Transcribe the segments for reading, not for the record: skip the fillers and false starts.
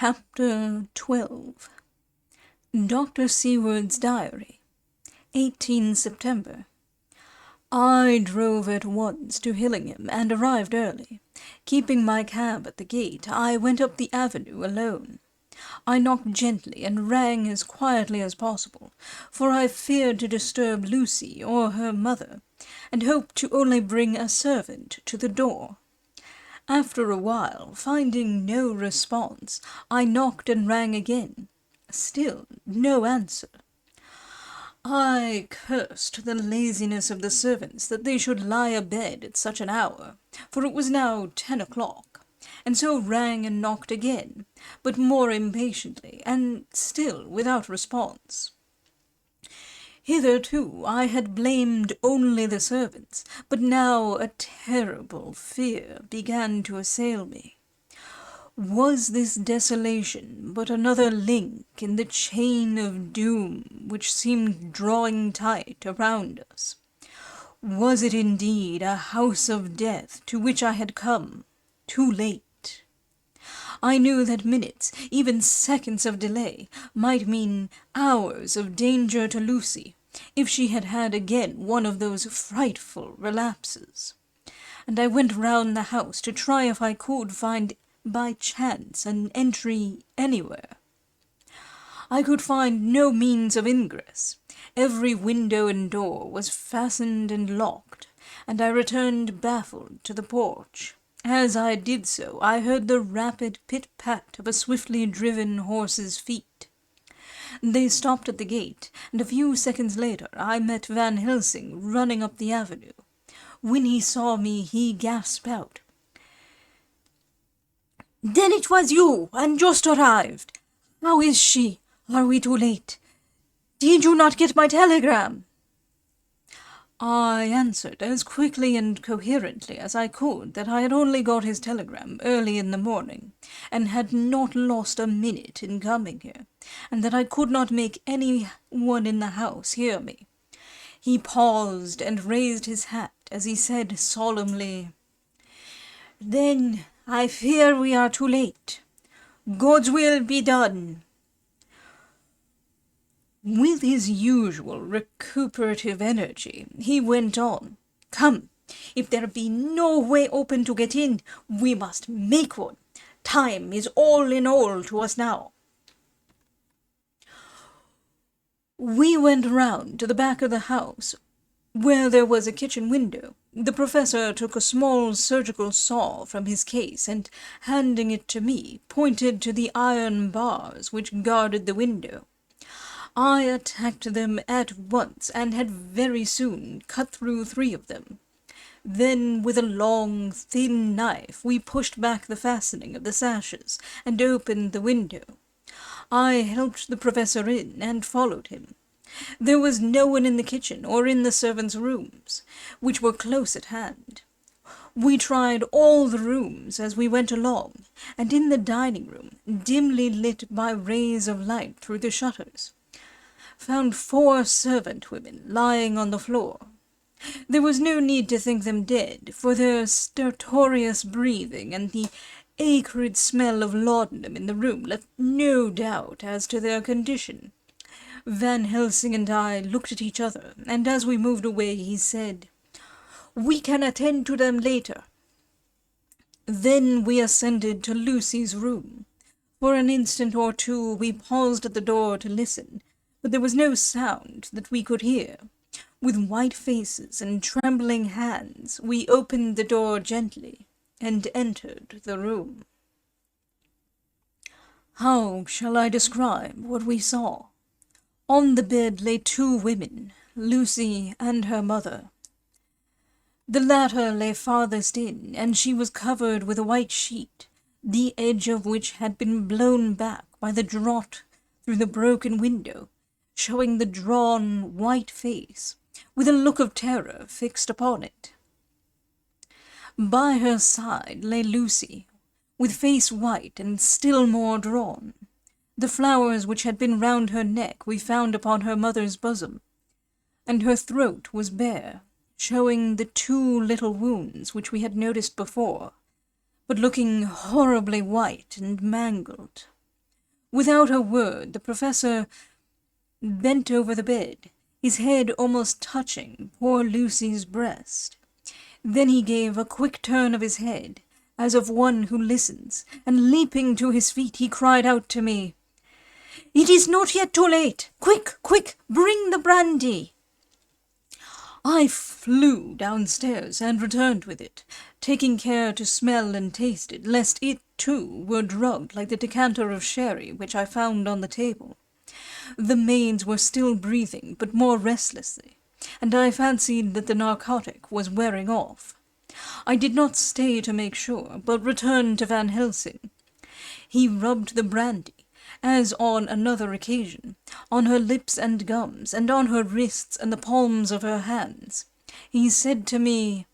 Chapter 12. Dr. Seward's Diary, 18 September. I drove at once to Hillingham and arrived early. Keeping my cab at the gate, I went up the avenue alone. I knocked gently and rang as quietly as possible, for I feared to disturb Lucy or her mother, and hoped to only bring a servant to the door. After a while, finding no response, I knocked and rang again. Still no answer. I cursed the laziness of the servants that they should lie abed at such an hour, for it was now 10 o'clock, and so rang and knocked again, but more impatiently, and still without response. Hitherto I had blamed only the servants, but now a terrible fear began to assail me. Was this desolation but another link in the chain of doom which seemed drawing tight around us? Was it indeed a house of death to which I had come too late? I knew that minutes, even seconds of delay, might mean hours of danger to Lucy, if she had had again one of those frightful relapses. And I went round the house to try if I could find by chance an entry anywhere. I could find no means of ingress. Every window and door was fastened and locked, and I returned baffled to the porch. As I did so, I heard the rapid pit-pat of a swiftly driven horse's feet. They stopped at the gate, and a few seconds later I met Van Helsing running up the avenue. When he saw me, he gasped out, "Then it was you, and just arrived! How is she? Are we too late? Did you not get my telegram?" I answered as quickly and coherently as I could that I had only got his telegram early in the morning, and had not lost a minute in coming here, and that I could not make any one in the house hear me. He paused and raised his hat as he said solemnly, "Then I fear we are too late. God's will be done." With his usual recuperative energy, he went on, "Come, if there be no way open to get in, we must make one. Time is all in all to us now." We went round to the back of the house, where there was a kitchen window. The professor took a small surgical saw from his case, and, handing it to me, pointed to the iron bars which guarded the window. I attacked them at once, and had very soon cut through 3 of them. Then, with a long, thin knife, we pushed back the fastening of the sashes, and opened the window. I helped the professor in, and followed him. There was no one in the kitchen or in the servants' rooms, which were close at hand. We tried all the rooms as we went along, and in the dining room, dimly lit by rays of light through the shutters, found 4 servant women lying on the floor. There was no need to think them dead, for their stertorous breathing and the acrid smell of laudanum in the room left no doubt as to their condition. Van Helsing and I looked at each other, and as we moved away he said, "We can attend to them later." Then we ascended to Lucy's room. For an instant or two we paused at the door to listen, but there was no sound that we could hear. With white faces and trembling hands, we opened the door gently, and entered the room. How shall I describe what we saw? On the bed lay 2 women, Lucy and her mother. The latter lay farthest in, and she was covered with a white sheet, the edge of which had been blown back by the draught through the broken window, showing the drawn, white face, with a look of terror fixed upon it. By her side lay Lucy, with face white and still more drawn. The flowers which had been round her neck we found upon her mother's bosom, and her throat was bare, showing the 2 little wounds which we had noticed before, but looking horribly white and mangled. Without a word, the professor bent over the bed, his head almost touching poor Lucy's breast. Then he gave a quick turn of his head, as of one who listens, and leaping to his feet, he cried out to me, "It is not yet too late! Quick, quick, bring the brandy!" I flew downstairs and returned with it, taking care to smell and taste it, lest it, too, were drugged like the decanter of sherry which I found on the table. The maids were still breathing, but more restlessly, and I fancied that the narcotic was wearing off. I did not stay to make sure, but returned to Van Helsing. He rubbed the brandy, as on another occasion, on her lips and gums, and on her wrists and the palms of her hands. He said to me,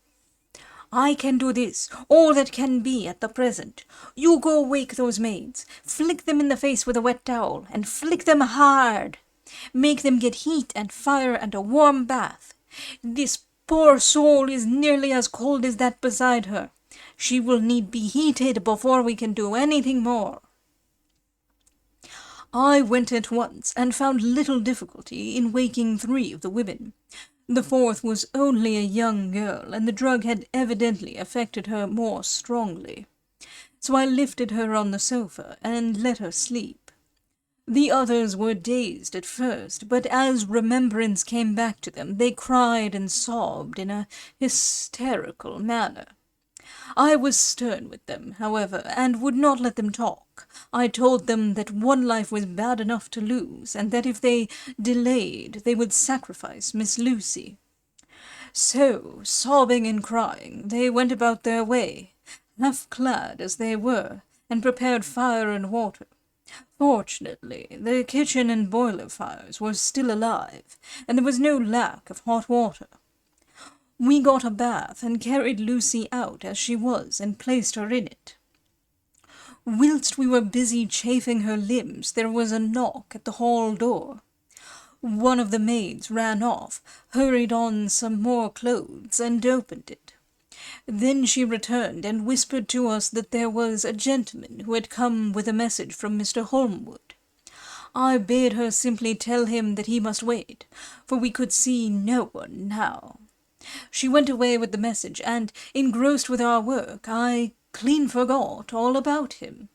"I can do this, all that can be at the present. You go wake those maids, flick them in the face with a wet towel, and flick them hard. Make them get heat and fire and a warm bath. This poor soul is nearly as cold as that beside her. She will need be heated before we can do anything more." I went at once, and found little difficulty in waking 3 of the women. The 4th was only a young girl, and the drug had evidently affected her more strongly. So I lifted her on the sofa, and let her sleep. The others were dazed at first, but as remembrance came back to them, they cried and sobbed in a hysterical manner. I was stern with them, however, and would not let them talk. I told them that one life was bad enough to lose, and that if they delayed, they would sacrifice Miss Lucy. So, sobbing and crying, they went about their way, half-clad as they were, and prepared fire and water. Fortunately, the kitchen and boiler fires were still alive, and there was no lack of hot water. We got a bath and carried Lucy out as she was, and placed her in it. Whilst we were busy chafing her limbs, there was a knock at the hall door. One of the maids ran off, hurried on some more clothes, and opened it. Then she returned and whispered to us that there was a gentleman who had come with a message from Mr. Holmwood. I bade her simply tell him that he must wait, for we could see no one now. She went away with the message, and, engrossed with our work, I clean forgot all about him.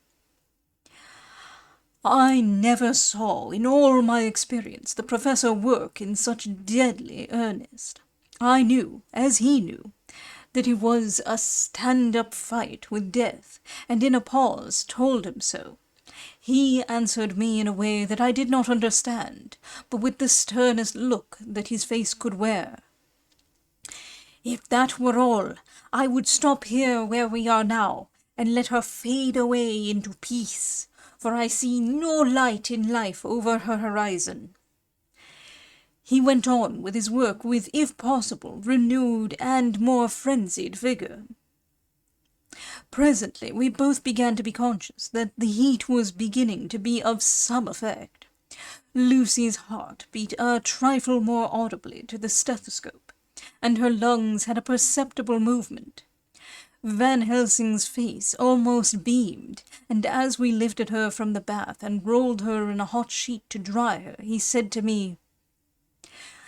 I never saw in all my experience the professor work in such deadly earnest. I knew, as he knew, that it was a stand-up fight with death, and in a pause told him so. He answered me in a way that I did not understand, but with the sternest look that his face could wear. "If that were all, I would stop here where we are now, and let her fade away into peace, for I see no light in life over her horizon." He went on with his work with, if possible, renewed and more frenzied vigor. Presently we both began to be conscious that the heat was beginning to be of some effect. Lucy's heart beat a trifle more audibly to the stethoscope, and her lungs had a perceptible movement. Van Helsing's face almost beamed, and as we lifted her from the bath and rolled her in a hot sheet to dry her, he said to me,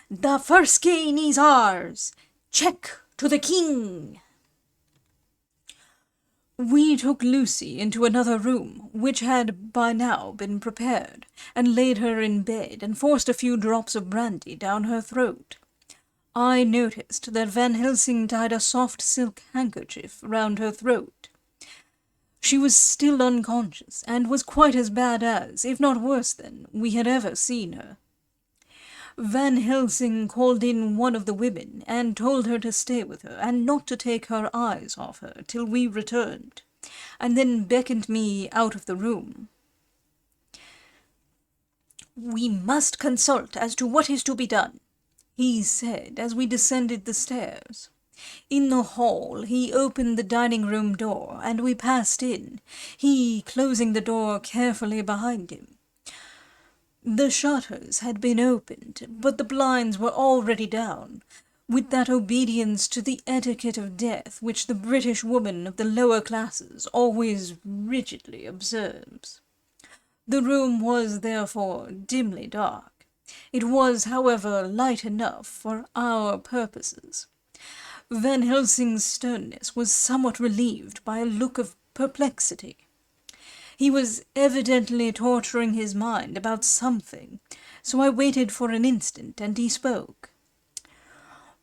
"The first gain is ours! Check to the king!" We took Lucy into another room, which had by now been prepared, and laid her in bed, and forced a few drops of brandy down her throat. I noticed that Van Helsing tied a soft silk handkerchief round her throat. She was still unconscious, and was quite as bad as, if not worse than, we had ever seen her. Van Helsing called in one of the women, and told her to stay with her, and not to take her eyes off her till we returned, and then beckoned me out of the room. "We must consult as to what is to be done," he said as we descended the stairs. In the hall he opened the dining-room door, and we passed in, he closing the door carefully behind him. The shutters had been opened, but the blinds were already down, with that obedience to the etiquette of death which the British woman of the lower classes always rigidly observes. The room was therefore dimly dark. It was, however, light enough for our purposes. Van Helsing's sternness was somewhat relieved by a look of perplexity. He was evidently torturing his mind about something, so I waited for an instant, and he spoke.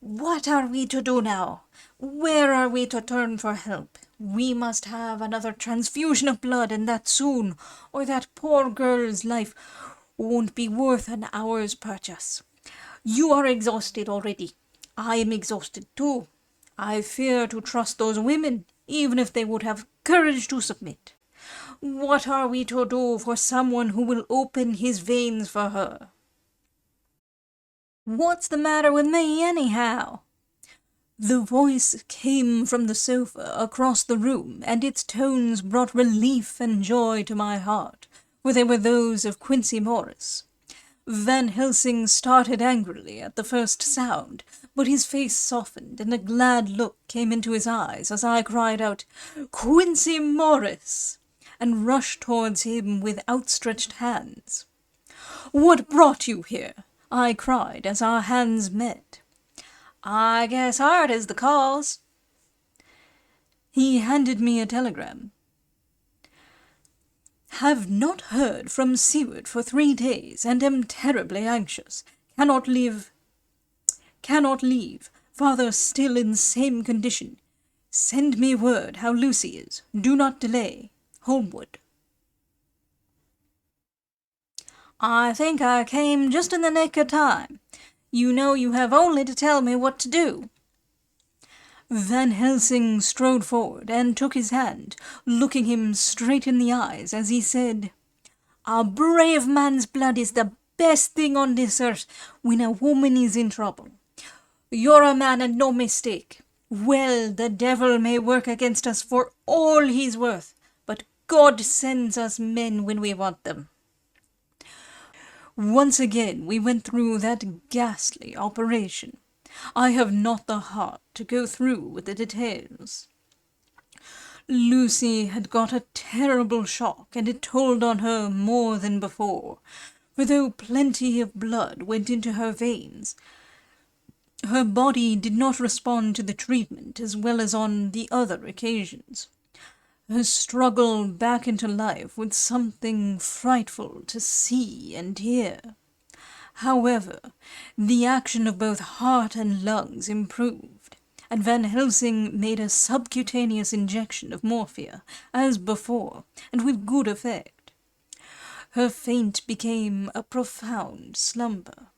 "What are we to do now? Where are we to turn for help? We must have another transfusion of blood, and that soon, or that poor girl's life won't be worth an hour's purchase. You are exhausted already. I am exhausted too. I fear to trust those women, even if they would have courage to submit. What are we to do for someone who will open his veins for her?" "What's the matter with me, anyhow?" The voice came from the sofa across the room, and its tones brought relief and joy to my heart, for they were those of Quincy Morris. Van Helsing started angrily at the first sound, but his face softened, and a glad look came into his eyes as I cried out, "Quincy Morris!" and rushed towards him with outstretched hands. "What brought you here?" I cried as our hands met. "I guess art is the cause." He handed me a telegram. "Have not heard from Seward for 3 days, and am terribly anxious. Cannot leave. Father still in same condition. Send me word how Lucy is. Do not delay. Holmwood." "I think I came just in the nick of time. You know you have only to tell me what to do." Van Helsing strode forward and took his hand, looking him straight in the eyes as he said, "A brave man's blood is the best thing on this earth when a woman is in trouble. You're a man and no mistake. Well, the devil may work against us for all he's worth, but God sends us men when we want them." Once again we went through that ghastly operation. I have not the heart to go through with the details. Lucy had got a terrible shock, and it told on her more than before, for though plenty of blood went into her veins, her body did not respond to the treatment as well as on the other occasions. Her struggle back into life was something frightful to see and hear. However, the action of both heart and lungs improved, and Van Helsing made a subcutaneous injection of morphia, as before, and with good effect. Her faint became a profound slumber.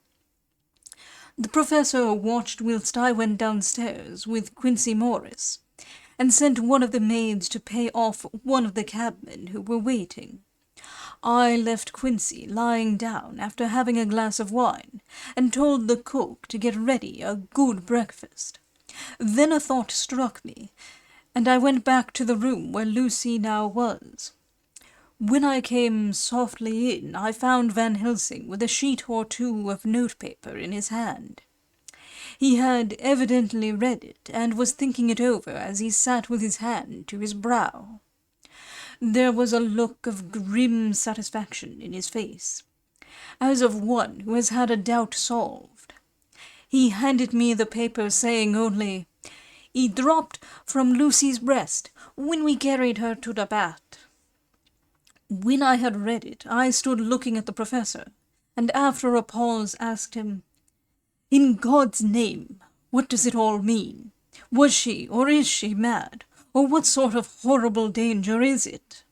The professor watched whilst I went downstairs with Quincy Morris, and sent one of the maids to pay off one of the cabmen who were waiting. I left Quincy lying down after having a glass of wine, and told the cook to get ready a good breakfast. Then a thought struck me, and I went back to the room where Lucy now was. When I came softly in, I found Van Helsing with a sheet or two of notepaper in his hand. He had evidently read it, and was thinking it over as he sat with his hand to his brow. There was a look of grim satisfaction in his face, as of one who has had a doubt solved. He handed me the paper, saying only, "He dropped from Lucy's breast when we carried her to the bath." When I had read it, I stood looking at the professor, and after a pause asked him, "In God's name, what does it all mean? Was she, or is she, mad? Or what sort of horrible danger is it?"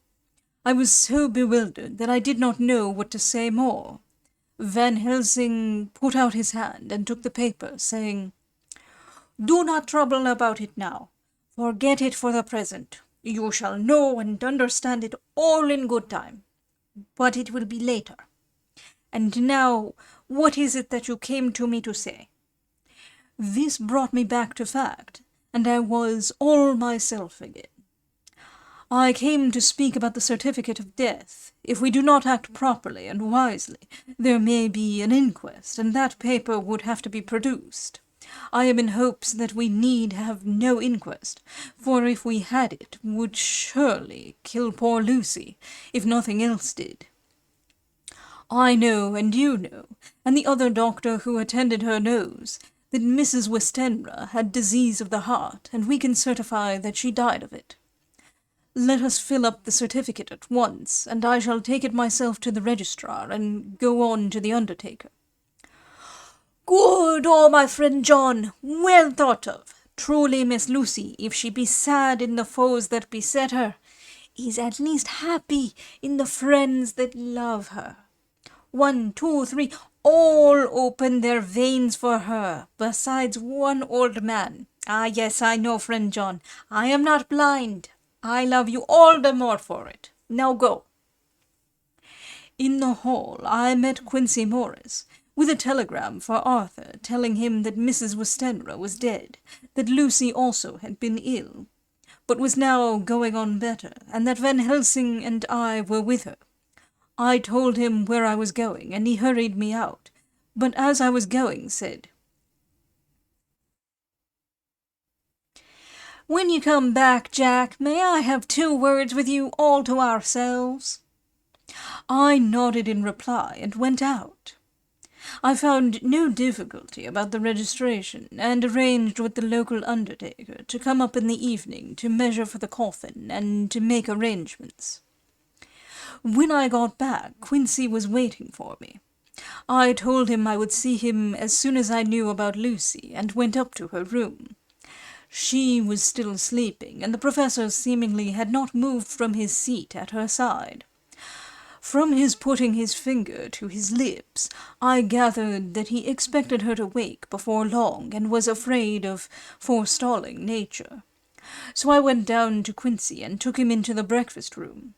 I was so bewildered that I did not know what to say more. Van Helsing put out his hand and took the paper, saying, "Do not trouble about it now. Forget it for the present. You shall know and understand it all in good time. But it will be later. And now, what is it that you came to me to say?" This brought me back to fact, and I was all myself again. "I came to speak about the certificate of death. If we do not act properly and wisely, there may be an inquest, and that paper would have to be produced. I am in hopes that we need have no inquest, for if we had it, would surely kill poor Lucy, if nothing else did. I know, and you know, and the other doctor who attended her knows, that Mrs. Westenra had disease of the heart, and we can certify that she died of it. Let us fill up the certificate at once, and I shall take it myself to the registrar, and go on to the undertaker." "Good, my friend John, well thought of. Truly Miss Lucy, if she be sad in the foes that beset her, is at least happy in the friends that love her. 1, 2, 3, all open their veins for her, besides one old man. Ah, yes, I know, friend John, I am not blind. I love you all the more for it. Now go." In the hall I met Quincy Morris, with a telegram for Arthur, telling him that Mrs. Westenra was dead, that Lucy also had been ill, but was now going on better, and that Van Helsing and I were with her. I told him where I was going, and he hurried me out, but as I was going said, "When you come back, Jack, may I have 2 words with you all to ourselves?" I nodded in reply and went out. I found no difficulty about the registration, and arranged with the local undertaker to come up in the evening to measure for the coffin and to make arrangements. When I got back, Quincy was waiting for me. I told him I would see him as soon as I knew about Lucy, and went up to her room. She was still sleeping, and the professor seemingly had not moved from his seat at her side. From his putting his finger to his lips, I gathered that he expected her to wake before long, and was afraid of forestalling nature. So I went down to Quincy and took him into the breakfast room,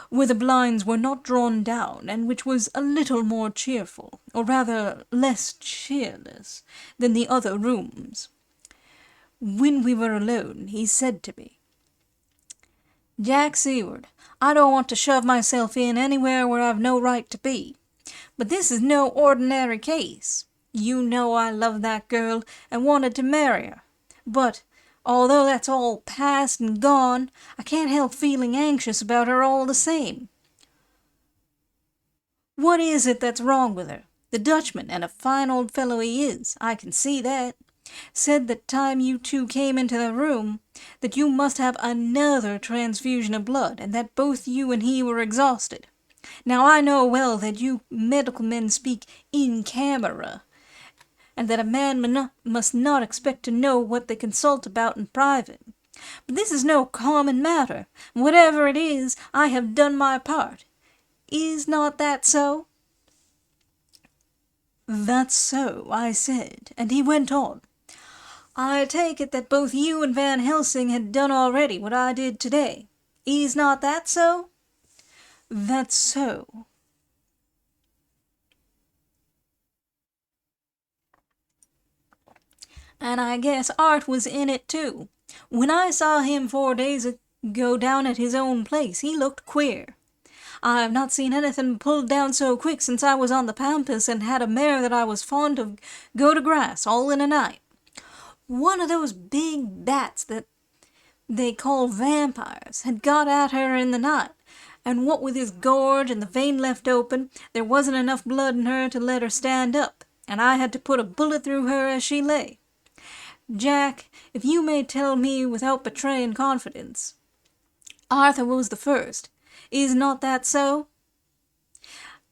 where the blinds were not drawn down, and which was a little more cheerful, or rather less cheerless, than the other rooms. When we were alone, he said to me, "Jack Seward, I don't want to shove myself in anywhere where I've no right to be, but this is no ordinary case. You know I love that girl and wanted to marry her, but although that's all past and gone, I can't help feeling anxious about her all the same." "What is it that's wrong with her? The Dutchman, and a fine old fellow he is, I can see that, said that time you 2 came into the room that you must have another transfusion of blood, and that both you and he were exhausted. Now I know well that you medical men speak in camera, and that a man must not expect to know what they consult about in private. But this is no common matter. Whatever it is, I have done my part. Is not that so?" "That's so," I said, and he went on, "I take it that both you and Van Helsing had done already what I did today. Is not that so?" "That's so." "And I guess Art was in it too. When I saw him 4 days ago down at his own place, he looked queer. I've not seen anything pulled down so quick since I was on the Pampas and had a mare that I was fond of go to grass all in a night. One of those big bats that they call vampires had got at her in the night, and what with his gorge and the vein left open, there wasn't enough blood in her to let her stand up, and I had to put a bullet through her as she lay. Jack, if you may tell me without betraying confidence, Arthur was the first. Is not that so?"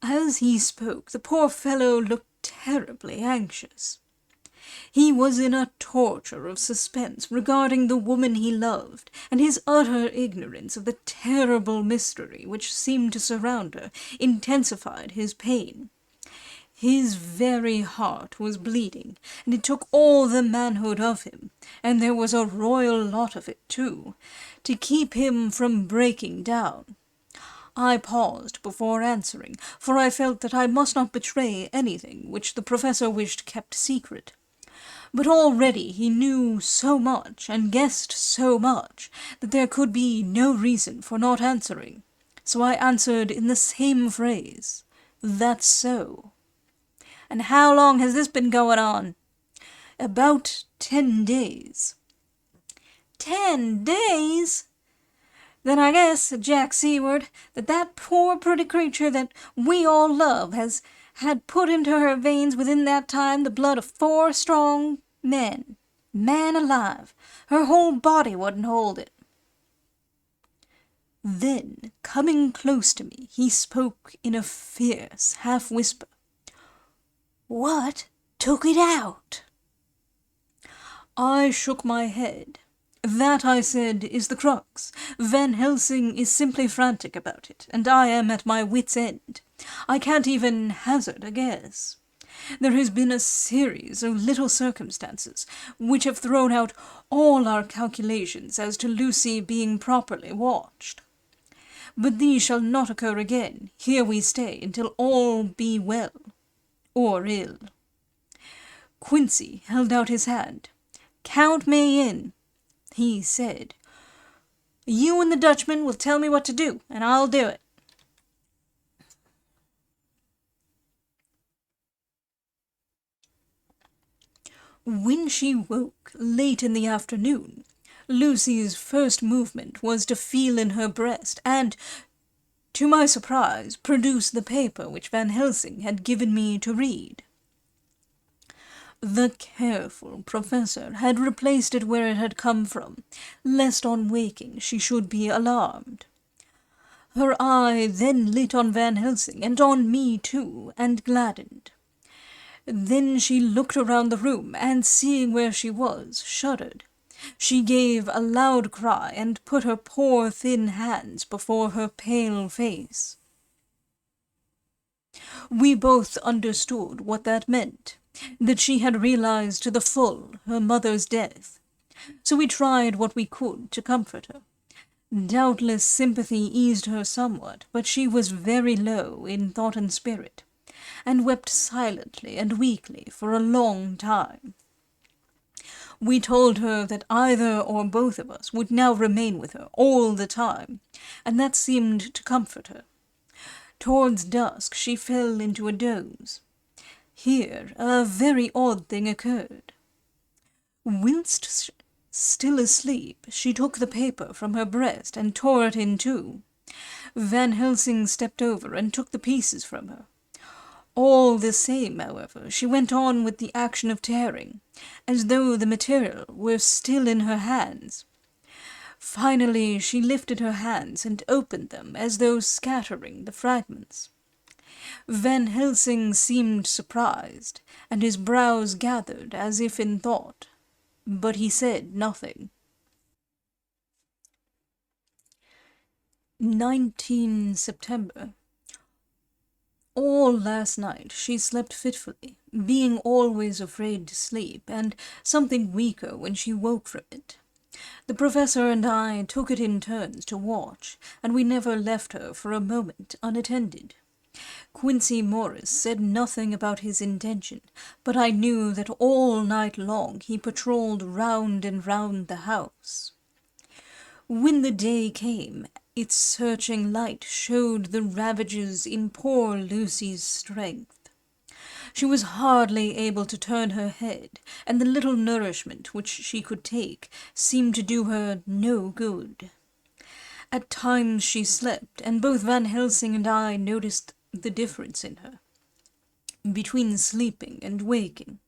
As he spoke, the poor fellow looked terribly anxious. He was in a torture of suspense regarding the woman he loved, and his utter ignorance of the terrible mystery which seemed to surround her intensified his pain. His very heart was bleeding, and it took all the manhood of him, and there was a royal lot of it too, to keep him from breaking down. I paused before answering, for I felt that I must not betray anything which the professor wished kept secret. But already he knew so much, and guessed so much, that there could be no reason for not answering. So I answered in the same phrase, "That's so." "And how long has this been going on?" "About 10 days." 10 days? Then I guess, Jack Seward, that poor pretty creature that we all love has had put into her veins within that time the blood of 4 strong men. Man alive, her whole body wouldn't hold it. Then, coming close to me, he spoke in a fierce half-whisper. "What took it out?" I shook my head. "That," I said, "is the crux. Van Helsing is simply frantic about it, and I am at my wit's end. I can't even hazard a guess. There has been a series of little circumstances which have thrown out all our calculations as to Lucy being properly watched. But these shall not occur again. Here we stay until all be well, or ill." Quincy held out his hand. "Count me in," he said. "You and the Dutchman will tell me what to do, and I'll do it." When she woke late in the afternoon, Lucy's first movement was to feel in her breast and, to my surprise, produce the paper which Van Helsing had given me to read. The careful professor had replaced it where it had come from, lest on waking she should be alarmed. Her eye then lit on Van Helsing, and on me too, and gladdened. Then she looked around the room, and seeing where she was, shuddered. She gave a loud cry, and put her poor thin hands before her pale face. We both understood what that meant, that she had realized to the full her mother's death. So we tried what we could to comfort her. Doubtless sympathy eased her somewhat, but she was very low in thought and spirit, and wept silently and weakly for a long time. We told her that either or both of us would now remain with her all the time, and that seemed to comfort her. Towards dusk she fell into a doze. Here a very odd thing occurred. Whilst still asleep, she took the paper from her breast and tore it in two. Van Helsing stepped over and took the pieces from her. All the same, however, she went on with the action of tearing, as though the material were still in her hands. Finally she lifted her hands and opened them as though scattering the fragments. Van Helsing seemed surprised, and his brows gathered as if in thought, but he said nothing. 19 September. All last night she slept fitfully, being always afraid to sleep, and something weaker when she woke from it. The professor and I took it in turns to watch, and we never left her for a moment unattended. Quincy Morris said nothing about his intention, but I knew that all night long he patrolled round and round the house. When the day came, its searching light showed the ravages in poor Lucy's strength. She was hardly able to turn her head, and the little nourishment which she could take seemed to do her no good. At times she slept, and both Van Helsing and I noticed the difference in her, between sleeping and waking.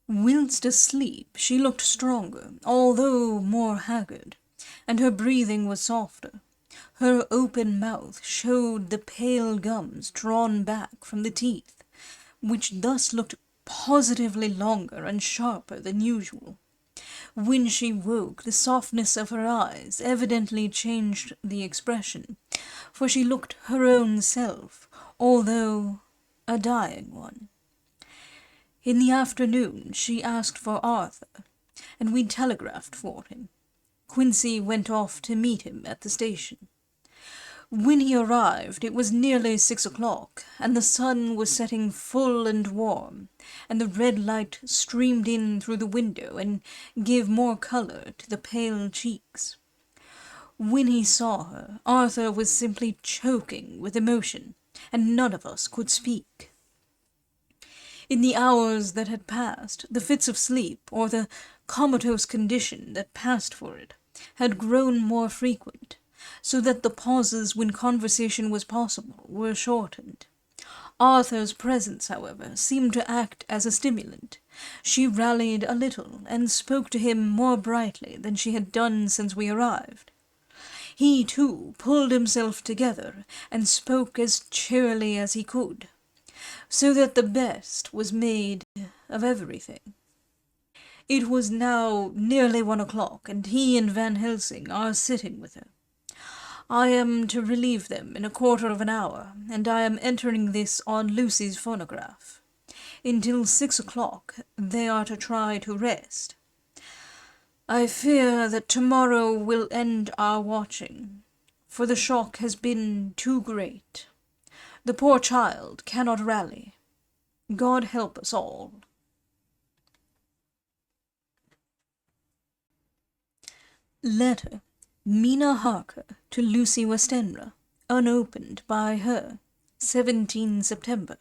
Whilst asleep she looked stronger, although more haggard, and her breathing was softer. Her open mouth showed the pale gums drawn back from the teeth, which thus looked positively longer and sharper than usual. When she woke, the softness of her eyes evidently changed the expression, for she looked her own self, although a dying one. In the afternoon she asked for Arthur, and we telegraphed for him. Quincy went off to meet him at the station. When he arrived, it was nearly 6 o'clock, and the sun was setting full and warm, and the red light streamed in through the window and gave more colour to the pale cheeks. When he saw her, Arthur was simply choking with emotion, and none of us could speak. In the hours that had passed, the fits of sleep, or the comatose condition that passed for it, had grown more frequent, so that the pauses when conversation was possible were shortened. Arthur's presence, however, seemed to act as a stimulant. She rallied a little, and spoke to him more brightly than she had done since we arrived. He, too, pulled himself together, and spoke as cheerily as he could, so that the best was made of everything. It was now nearly 1 o'clock, and he and Van Helsing are sitting with her. I am to relieve them in a quarter of an hour, and I am entering this on Lucy's phonograph. Until 6 o'clock they are to try to rest. I fear that tomorrow will end our watching, for the shock has been too great. The poor child cannot rally. God help us all. Letter, Mina Harker to Lucy Westenra, unopened by her, 17 September.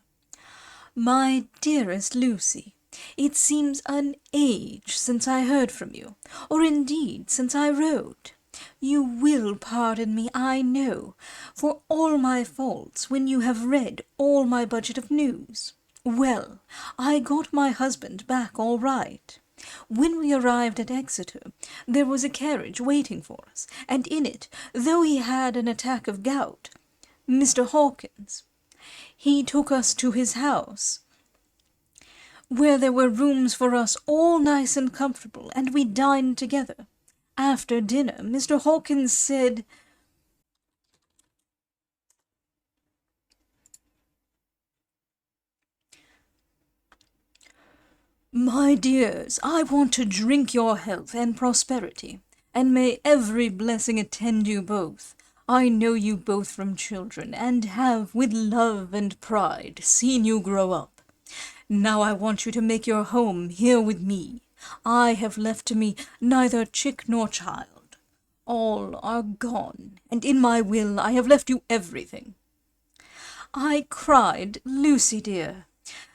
My dearest Lucy, it seems an age since I heard from you, or indeed since I wrote. You will pardon me, I know, for all my faults when you have read all my budget of news. Well, I got my husband back all right. When we arrived at Exeter, there was a carriage waiting for us, and in it, though he had an attack of gout, Mr. Hawkins. He took us to his house, where there were rooms for us all nice and comfortable, and we dined together. After dinner, Mr. Hawkins said, "My dears, I want to drink your health and prosperity, and may every blessing attend you both. I know you both from children, and have, with love and pride, seen you grow up. Now I want you to make your home here with me. I have left to me neither chick nor child. All are gone, and in my will I have left you everything." I cried, Lucy dear,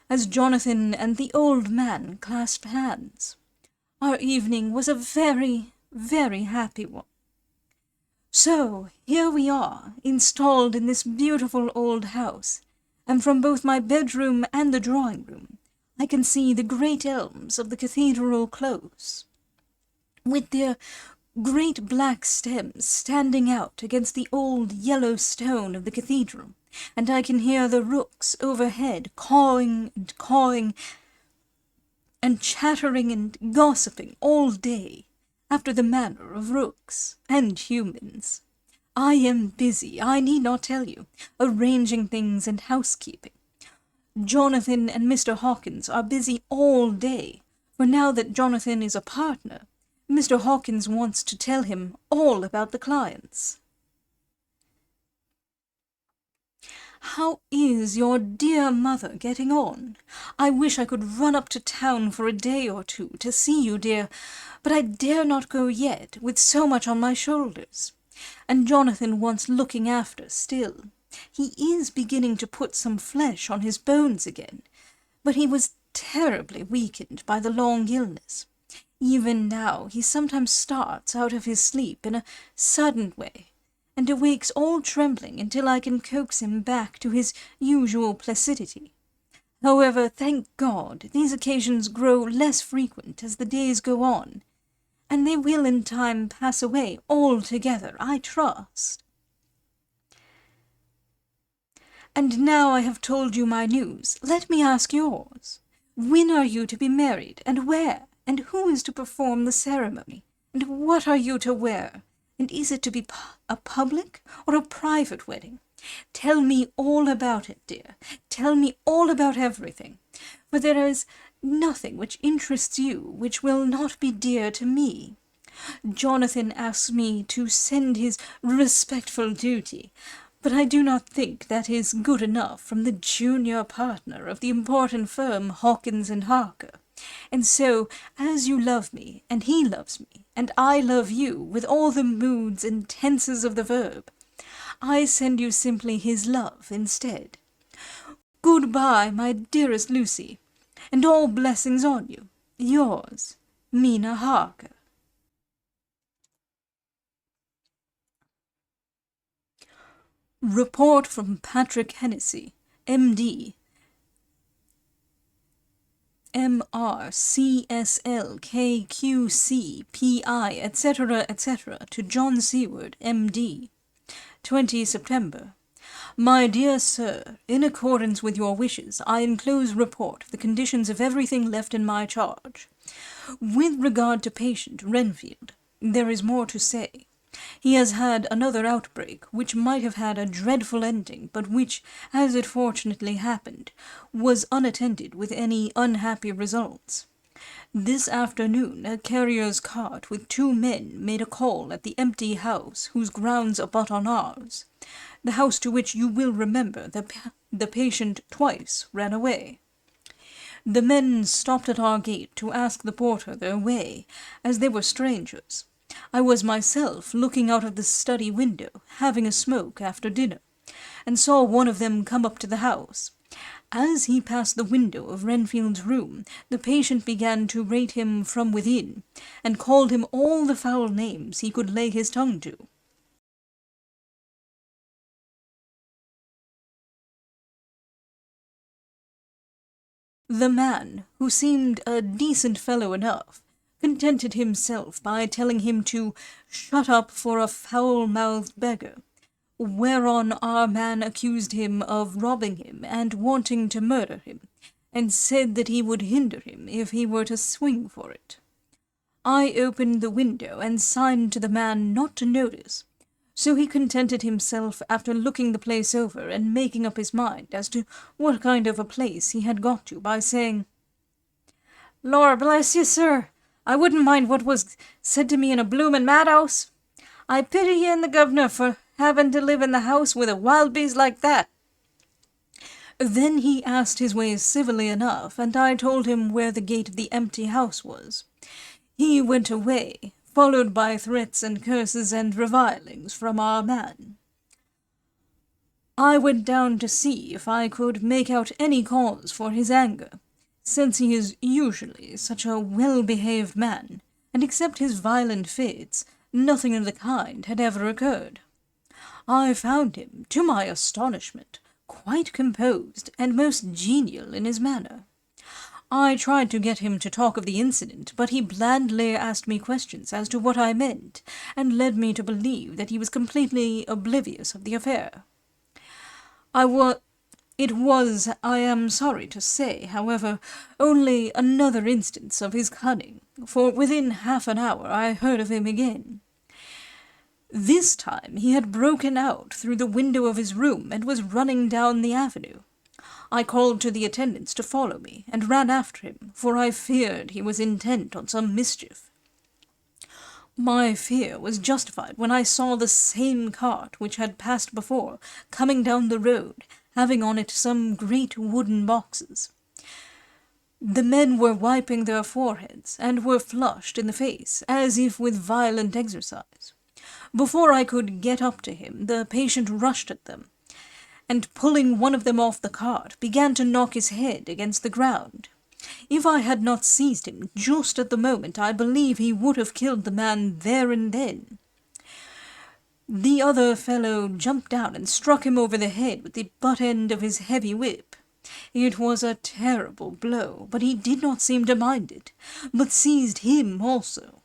as Jonathan and the old man clasped hands. Our evening was a very, very happy one. So here we are, installed in this beautiful old house, and from both my bedroom and the drawing-room I can see the great elms of the cathedral close, with their great black stems standing out against the old yellow stone of the cathedral, and I can hear the rooks overhead cawing and chattering and gossiping all day, after the manner of rooks and humans. I am busy, I need not tell you, arranging things and housekeeping. Jonathan and Mr. Hawkins are busy all day, for now that Jonathan is a partner, Mr. Hawkins wants to tell him all about the clients. How is your dear mother getting on? I wish I could run up to town for a day or two to see you, dear, but I dare not go yet, with so much on my shoulders. And Jonathan wants looking after still. He is beginning to put some flesh on his bones again, but he was terribly weakened by the long illness. Even now he sometimes starts out of his sleep in a sudden way, and awakes all trembling until I can coax him back to his usual placidity. However, thank God, these occasions grow less frequent as the days go on, and they will in time pass away altogether, I trust. And now I have told you my news, let me ask yours. When are you to be married, and where, and who is to perform the ceremony, and what are you to wear, and is it to be a public or a private wedding? Tell me all about it, dear. Tell me all about everything, for there is nothing which interests you which will not be dear to me. Jonathan asks me to send his respectful duty, but I do not think that is good enough from the junior partner of the important firm Hawkins and Harker. And so, as you love me, and he loves me, and I love you with all the moods and tenses of the verb, I send you simply his love instead. Good-bye, my dearest Lucy, and all blessings on you. Yours, Mina Harker. Report from Patrick Hennessy, M.D., M.R.C.S.L.K.Q.C.P.I., etc., etc., to John Seward, M.D., 20 September. My dear sir, in accordance with your wishes, I enclose report of the conditions of everything left in my charge. With regard to patient Renfield, there is more to say. He has had another outbreak, which might have had a dreadful ending, but which, as it fortunately happened, was unattended with any unhappy results. This afternoon a carrier's cart with 2 men made a call at the empty house whose grounds abut on ours, the house to which you will remember the patient twice ran away. The men stopped at our gate to ask the porter their way, as they were strangers. I was myself looking out of the study window, having a smoke after dinner, and saw one of them come up to the house. As he passed the window of Renfield's room, the patient began to rate him from within, and called him all the foul names he could lay his tongue to. The man, who seemed a decent fellow enough, contented himself by telling him to shut up for a foul-mouthed beggar, whereon our man accused him of robbing him and wanting to murder him, and said that he would hinder him if he were to swing for it. I opened the window and signed to the man not to notice, so he contented himself after looking the place over and making up his mind as to what kind of a place he had got to by saying, "Lor bless you, sir, I wouldn't mind what was said to me in a bloomin' madhouse. I pity ye and the governor for having to live in the house with a wild beast like that." Then he asked his ways civilly enough, and I told him where the gate of the empty house was. He went away, followed by threats and curses and revilings from our man. I went down to see if I could make out any cause for his anger, since he is usually such a well-behaved man, and except his violent fits, nothing of the kind had ever occurred. I found him, to my astonishment, quite composed and most genial in his manner. I tried to get him to talk of the incident, but he blandly asked me questions as to what I meant, and led me to believe that he was completely oblivious of the affair. It was, I am sorry to say, however, only another instance of his cunning, for within half an hour I heard of him again. This time he had broken out through the window of his room and was running down the avenue. I called to the attendants to follow me, and ran after him, for I feared he was intent on some mischief. My fear was justified when I saw the same cart which had passed before, coming down the road, having on it some great wooden boxes. The men were wiping their foreheads, and were flushed in the face, as if with violent exercise. Before I could get up to him, the patient rushed at them, and pulling one of them off the cart, began to knock his head against the ground. If I had not seized him just at the moment, I believe he would have killed the man there and then. The other fellow jumped down and struck him over the head with the butt end of his heavy whip. It was a terrible blow, but he did not seem to mind it, but seized him also,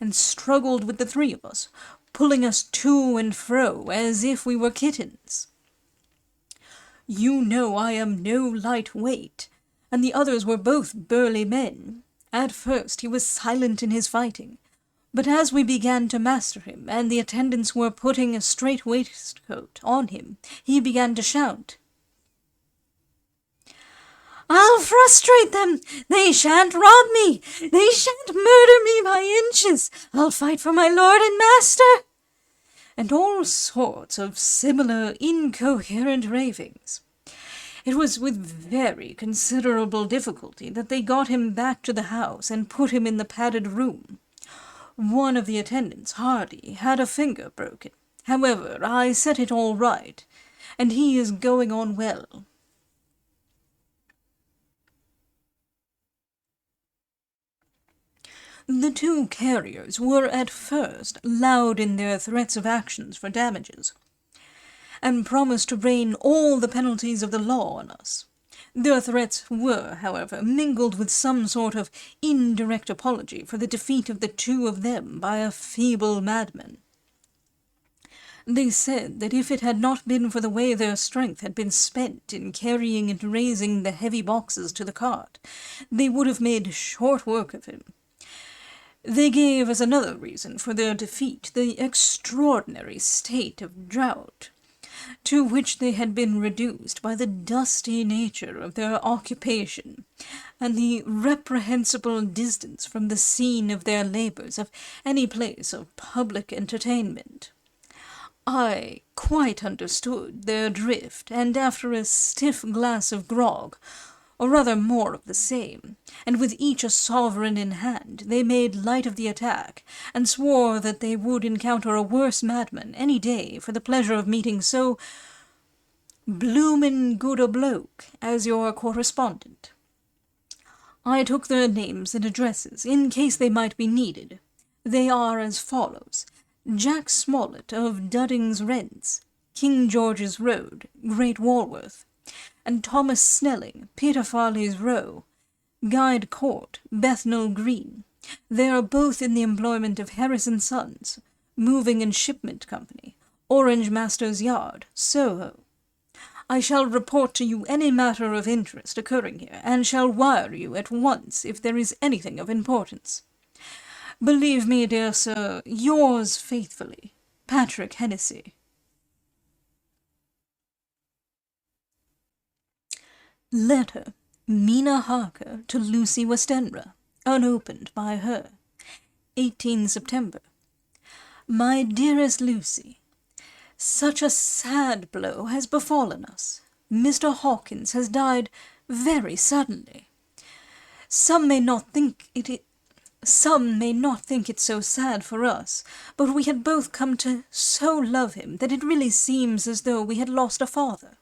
and struggled with the 3 of us, pulling us to and fro as if we were kittens. You know I am no light weight, and the others were both burly men. At first he was silent in his fighting, but as we began to master him, and the attendants were putting a strait waistcoat on him, he began to shout, "I'll frustrate them! They shan't rob me! They shan't murder me by inches! I'll fight for my lord and master!" And all sorts of similar incoherent ravings. It was with very considerable difficulty that they got him back to the house and put him in the padded room. One of the attendants, Hardy, had a finger broken. However, I set it all right, and he is going on well. The 2 carriers were at first loud in their threats of actions for damages. and promised to rain all the penalties of the law on us. Their threats were, however, mingled with some sort of indirect apology for the defeat of the two of them by a feeble madman. They said that if it had not been for the way their strength had been spent in carrying and raising the heavy boxes to the cart, they would have made short work of him. They gave as another reason for their defeat the extraordinary state of drought to which they had been reduced by the dusty nature of their occupation, and the reprehensible distance from the scene of their labours of any place of public entertainment. I quite understood their drift, and after a stiff glass of grog, or rather more of the same, and with each a sovereign in hand, they made light of the attack, and swore that they would encounter a worse madman any day for the pleasure of meeting so bloomin' good a bloke as your correspondent. I took their names and addresses, in case they might be needed. They are as follows: Jack Smollett of Dudding's Rents, King George's Road, Great Walworth, and Thomas Snelling, Peter Farley's Row, Guide Court, Bethnal Green. They are both in the employment of Harris and Sons, Moving and Shipment Company, Orange Master's Yard, Soho. I shall report to you any matter of interest occurring here, and shall wire you at once if there is anything of importance. Believe me, dear sir, yours faithfully, Patrick Hennessy. Letter, Mina Harker to Lucy Westenra, unopened by her. 18 September. My dearest Lucy, such a sad blow has befallen us. Mr. Hawkins has died very suddenly. Some may not think it so sad for us, but we had both come to so love him that it really seems as though we had lost a father.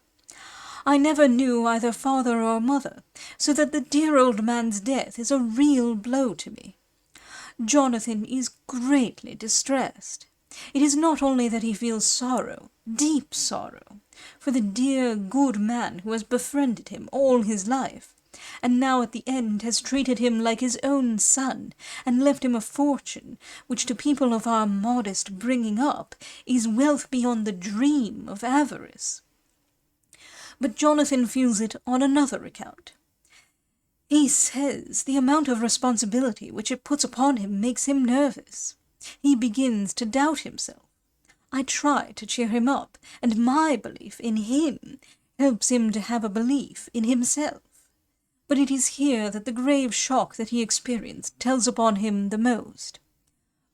I never knew either father or mother, so that the dear old man's death is a real blow to me. Jonathan is greatly distressed. It is not only that he feels sorrow, deep sorrow, for the dear good man who has befriended him all his life, and now at the end has treated him like his own son, and left him a fortune, which to people of our modest bringing up is wealth beyond the dream of avarice. But Jonathan feels it on another account. He says the amount of responsibility which it puts upon him makes him nervous. He begins to doubt himself. I try to cheer him up, and my belief in him helps him to have a belief in himself. But it is here that the grave shock that he experienced tells upon him the most.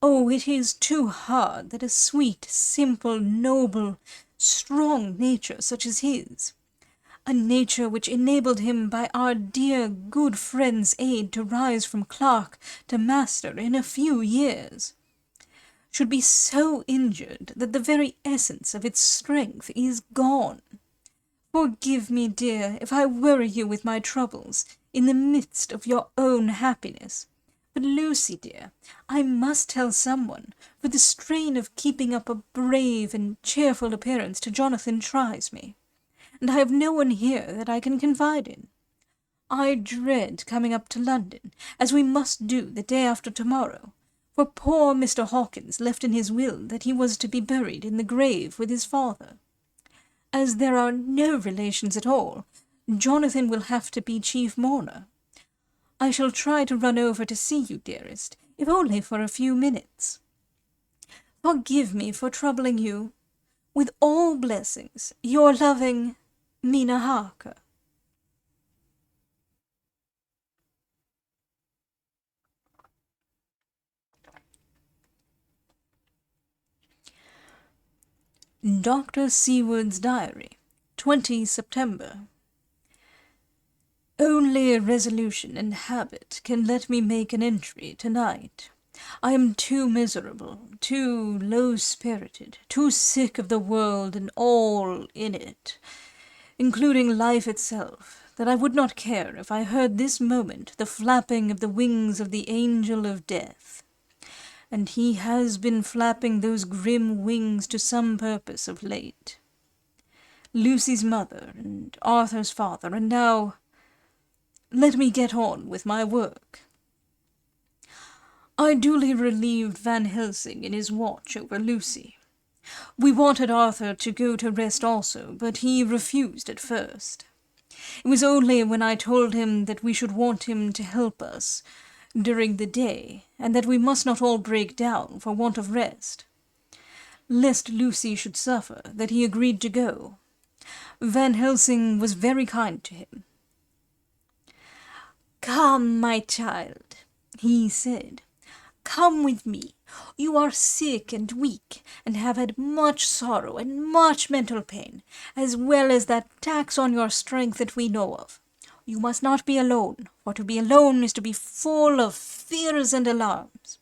Oh, it is too hard that a sweet, simple, noble, strong nature such as his, a nature which enabled him by our dear good friend's aid to rise from clerk to master in a few years, should be so injured that the very essence of its strength is gone. Forgive me, dear, if I worry you with my troubles in the midst of your own happiness. But, Lucy, dear, I must tell someone, for the strain of keeping up a brave and cheerful appearance to Jonathan tries me, and I have no one here that I can confide in. I dread coming up to London, as we must do the day after tomorrow, for poor Mr. Hawkins left in his will that he was to be buried in the grave with his father. As there are no relations at all, Jonathan will have to be chief mourner. I shall try to run over to see you, dearest, if only for a few minutes. Forgive me for troubling you. With all blessings, your loving Mina Harker. Dr. Seward's Diary, 20 September. Only resolution and habit can let me make an entry tonight. I am too miserable, too low-spirited, too sick of the world and all in it, including life itself, that I would not care if I heard this moment the flapping of the wings of the angel of death. And he has been flapping those grim wings to some purpose of late. Lucy's mother, and Arthur's father, and now let me get on with my work. I duly relieved Van Helsing in his watch over Lucy. We wanted Arthur to go to rest also, but he refused at first. It was only when I told him that we should want him to help us during the day, and that we must not all break down for want of rest, lest Lucy should suffer, that he agreed to go. Van Helsing was very kind to him. "Come, my child," he said. "Come with me. You are sick and weak, and have had much sorrow and much mental pain, as well as that tax on your strength that we know of. You must not be alone, for to be alone is to be full of fears and alarms.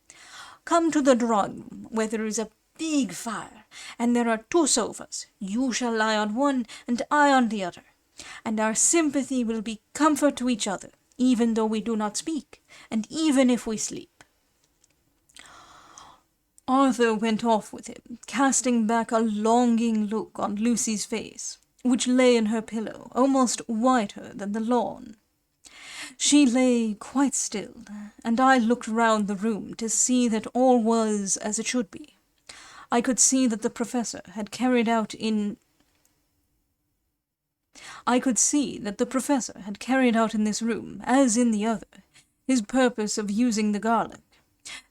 Come to the drawing room, where there is a big fire, and there are 2 sofas. You shall lie on one, and I on the other, and our sympathy will be comfort to each other, even though we do not speak, and even if we sleep." Arthur went off with him, casting back a longing look on Lucy's face, which lay in her pillow, almost whiter than the lawn. She lay quite still, and I looked round the room to see that all was as it should be. I could see that the professor had carried out in this room, as in the other, his purpose of using the garlic.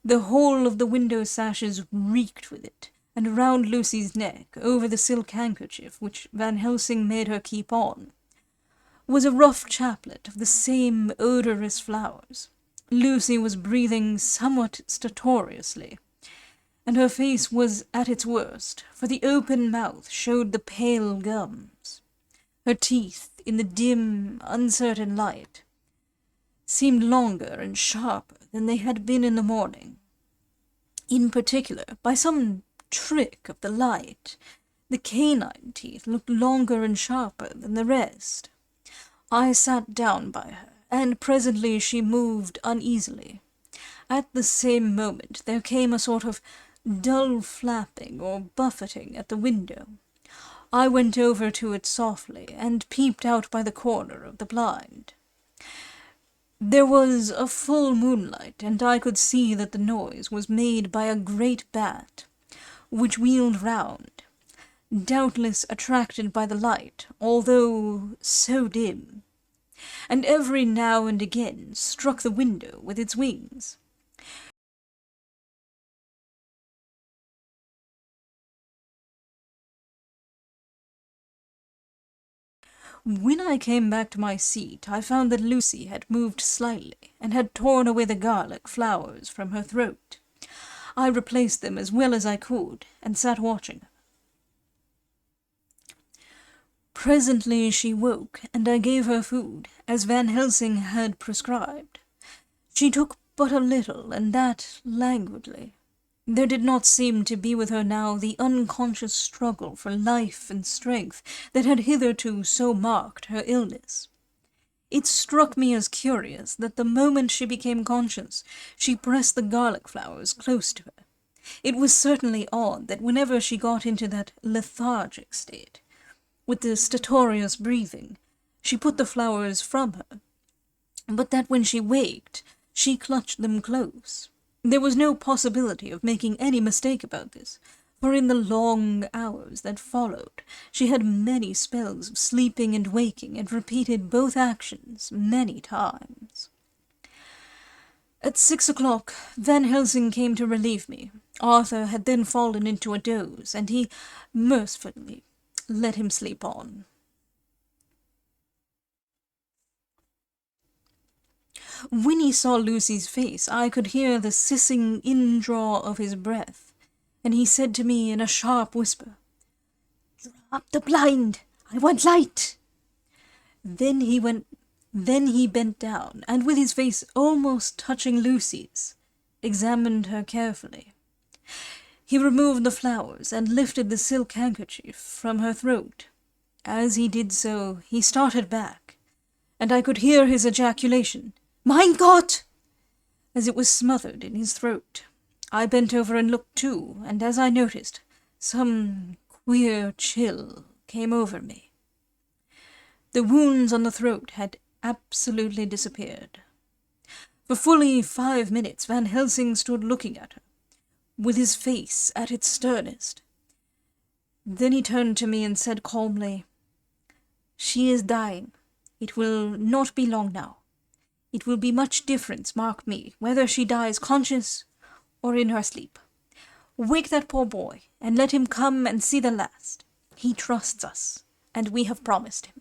The whole of the window sashes reeked with it, and round Lucy's neck, over the silk handkerchief which Van Helsing made her keep on, was a rough chaplet of the same odorous flowers. Lucy was breathing somewhat stertorously, and her face was at its worst, for the open mouth showed the pale gums. Her teeth, in the dim, uncertain light, seemed longer and sharper than they had been in the morning. In particular, by some trick of the light, the canine teeth looked longer and sharper than the rest. I sat down by her, and presently she moved uneasily. At the same moment there came a sort of dull flapping or buffeting at the window. I went over to it softly, and peeped out by the corner of the blind. There was a full moonlight, and I could see that the noise was made by a great bat, which wheeled round, doubtless attracted by the light, although so dim, and every now and again struck the window with its wings. When I came back to my seat, I found that Lucy had moved slightly, and had torn away the garlic flowers from her throat. I replaced them as well as I could, and sat watching her. Presently she woke, and I gave her food, as Van Helsing had prescribed. She took but a little, and that languidly. There did not seem to be with her now the unconscious struggle for life and strength that had hitherto so marked her illness. It struck me as curious that the moment she became conscious, she pressed the garlic flowers close to her. It was certainly odd that whenever she got into that lethargic state, with the stertorous breathing, she put the flowers from her, but that when she waked, she clutched them close. There was no possibility of making any mistake about this, for in the long hours that followed, she had many spells of sleeping and waking, and repeated both actions many times. At 6 o'clock, Van Helsing came to relieve me. Arthur had then fallen into a doze, and he mercifully let him sleep on. When he saw Lucy's face, I could hear the hissing indraw of his breath, and he said to me in a sharp whisper, "Drop the blind! I want light!" Then he bent down, and with his face almost touching Lucy's, examined her carefully. He removed the flowers, and lifted the silk handkerchief from her throat. As he did so, he started back, and I could hear his ejaculation, "Mein Gott!" as it was smothered in his throat. I bent over and looked too, and as I noticed, some queer chill came over me. The wounds on the throat had absolutely disappeared. For fully 5 minutes Van Helsing stood looking at her, with his face at its sternest. Then he turned to me and said calmly, "She is dying. It will not be long now. It will be much difference, mark me, whether she dies conscious or in her sleep. Wake that poor boy, and let him come and see the last. He trusts us, and we have promised him."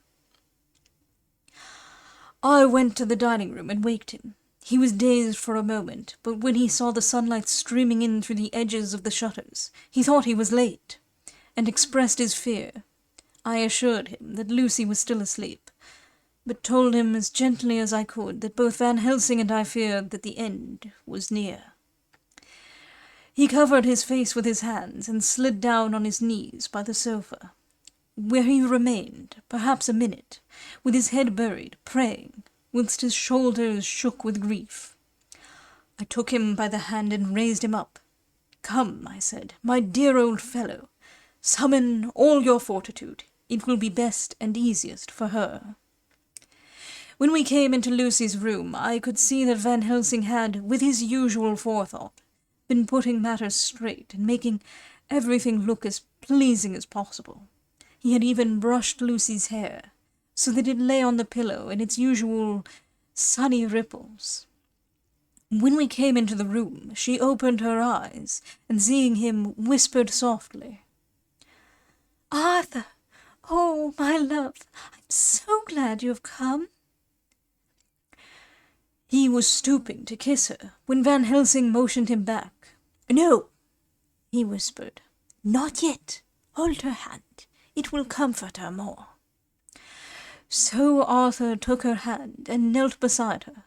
I went to the dining room and waked him. He was dazed for a moment, but when he saw the sunlight streaming in through the edges of the shutters, he thought he was late, and expressed his fear. I assured him that Lucy was still asleep, but told him as gently as I could that both Van Helsing and I feared that the end was near. He covered his face with his hands and slid down on his knees by the sofa, where he remained, perhaps a minute, with his head buried, praying, whilst his shoulders shook with grief. I took him by the hand and raised him up. "Come," I said, "my dear old fellow, summon all your fortitude. It will be best and easiest for her." When we came into Lucy's room, I could see that Van Helsing had, with his usual forethought, been putting matters straight and making everything look as pleasing as possible. He had even brushed Lucy's hair, so that it lay on the pillow in its usual sunny ripples. When we came into the room, she opened her eyes, and seeing him, whispered softly, "Arthur! Oh, my love! I'm so glad you have come." He was stooping to kiss her, when Van Helsing motioned him back. "No," he whispered. "Not yet. Hold her hand. It will comfort her more." So Arthur took her hand and knelt beside her,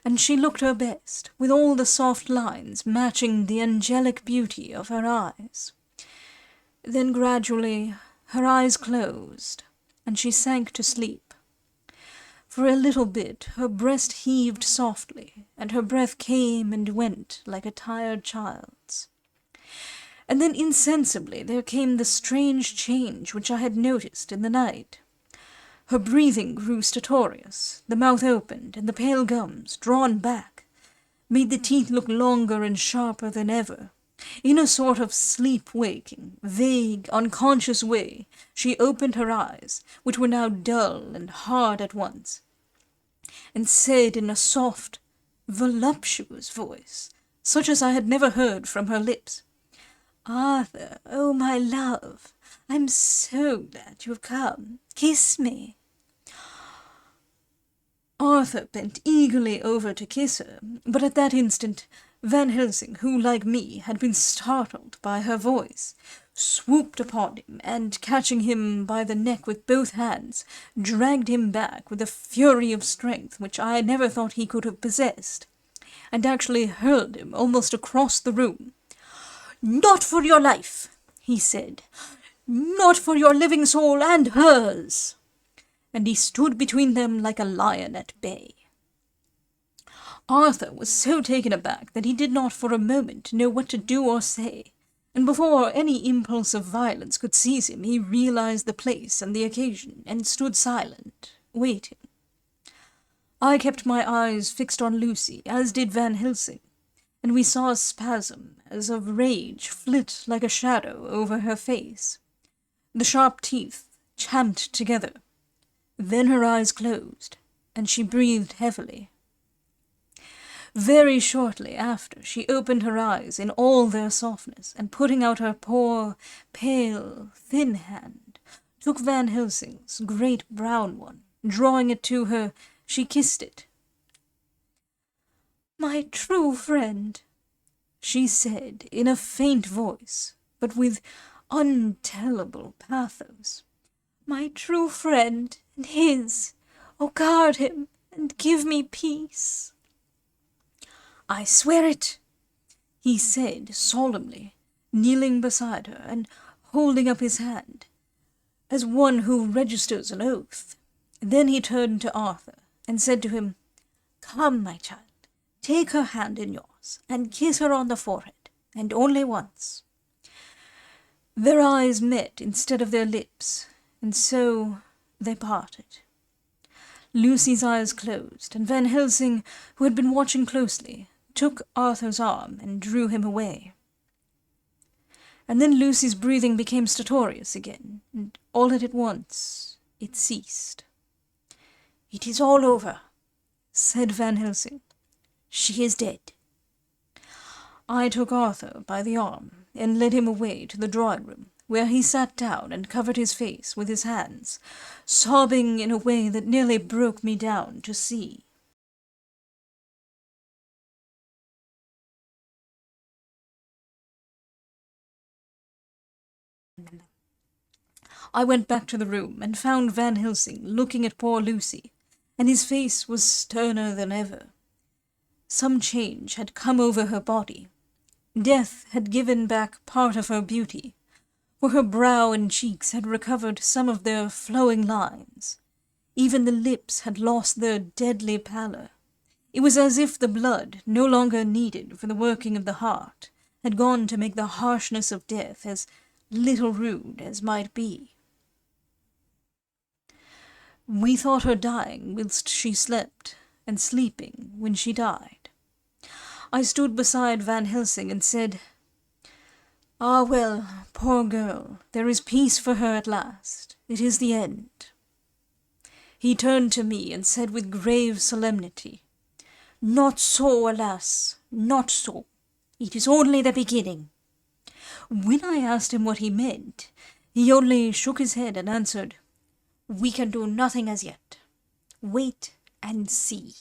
and she looked her best, with all the soft lines matching the angelic beauty of her eyes. Then gradually her eyes closed, and she sank to sleep. For a little bit her breast heaved softly, and her breath came and went like a tired child's. And then insensibly there came the strange change which I had noticed in the night. Her breathing grew stertorous, the mouth opened, and the pale gums, drawn back, made the teeth look longer and sharper than ever. In a sort of sleep-waking, vague, unconscious way, she opened her eyes, which were now dull and hard at once, and said in a soft, voluptuous voice, such as I had never heard from her lips, "Arthur, oh my love, I'm so glad you have come. Kiss me." Arthur bent eagerly over to kiss her, but at that instant Van Helsing, who, like me, had been startled by her voice, swooped upon him, and, catching him by the neck with both hands, dragged him back with a fury of strength which I never thought he could have possessed, and actually hurled him almost across the room. "Not for your life," he said. "Not for your living soul and hers." And he stood between them like a lion at bay. Arthur was so taken aback that he did not for a moment know what to do or say, and before any impulse of violence could seize him, he realized the place and the occasion, and stood silent, waiting. I kept my eyes fixed on Lucy, as did Van Helsing, and we saw a spasm as of rage flit like a shadow over her face. The sharp teeth champed together. Then her eyes closed, and she breathed heavily. Very shortly after, she opened her eyes in all their softness, and putting out her poor, pale, thin hand, took Van Helsing's great brown one. Drawing it to her, she kissed it. "My true friend," she said in a faint voice, but with untellable pathos. "My true friend and his. Oh, guard him and give me peace." "I swear it," he said solemnly, kneeling beside her and holding up his hand, as one who registers an oath. Then he turned to Arthur and said to him, "Come, my child, take her hand in yours and kiss her on the forehead, and only once." Their eyes met instead of their lips, and so they parted. Lucy's eyes closed, and Van Helsing, who had been watching closely, took Arthur's arm and drew him away. And then Lucy's breathing became stertorous again, and all at once it ceased. "It is all over," said Van Helsing. "She is dead." I took Arthur by the arm and led him away to the drawing-room, where he sat down and covered his face with his hands, sobbing in a way that nearly broke me down to see. I went back to the room and found Van Helsing looking at poor Lucy, and his face was sterner than ever. Some change had come over her body. Death had given back part of her beauty, for her brow and cheeks had recovered some of their flowing lines. Even the lips had lost their deadly pallor. It was as if the blood, no longer needed for the working of the heart, had gone to make the harshness of death as little rude as might be. We thought her dying whilst she slept, and sleeping when she died. I stood beside Van Helsing and said, "Ah, well, poor girl, there is peace for her at last. It is the end." He turned to me and said with grave solemnity, "Not so, alas, not so. It is only the beginning." When I asked him what he meant, he only shook his head and answered, "We can do nothing as yet. Wait and see."